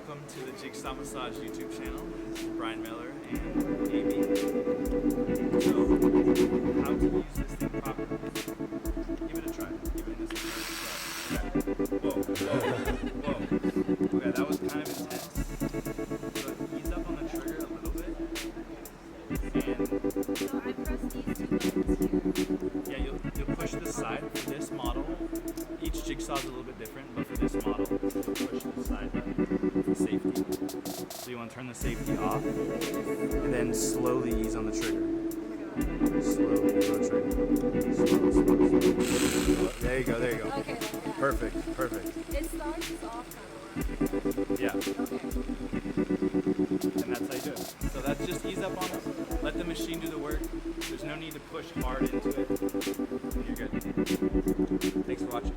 welcome to the Jigsaw Massage YouTube channel. This is Brian Miller and Amy. So, how to use this thing properly? Give it a try. Give it this a try. Okay. Whoa. Okay, that was kind of intense. So ease up on the trigger a little bit. And So I press these two buttons here. yeah, you'll push the side for this model. Each jigsaw is a little bit different, but for this model, you'll push the side button for safety. So you want to turn the safety off, and then slowly ease on the trigger. Slowly ease on the trigger. Slow. There you go. Okay, like that. Perfect. It starts off kind of rough. Yeah. Okay. And that's how you do it. So that's just ease up on it. Let the machine do the work. There's no need to push hard into it. And you're good. Thanks for watching.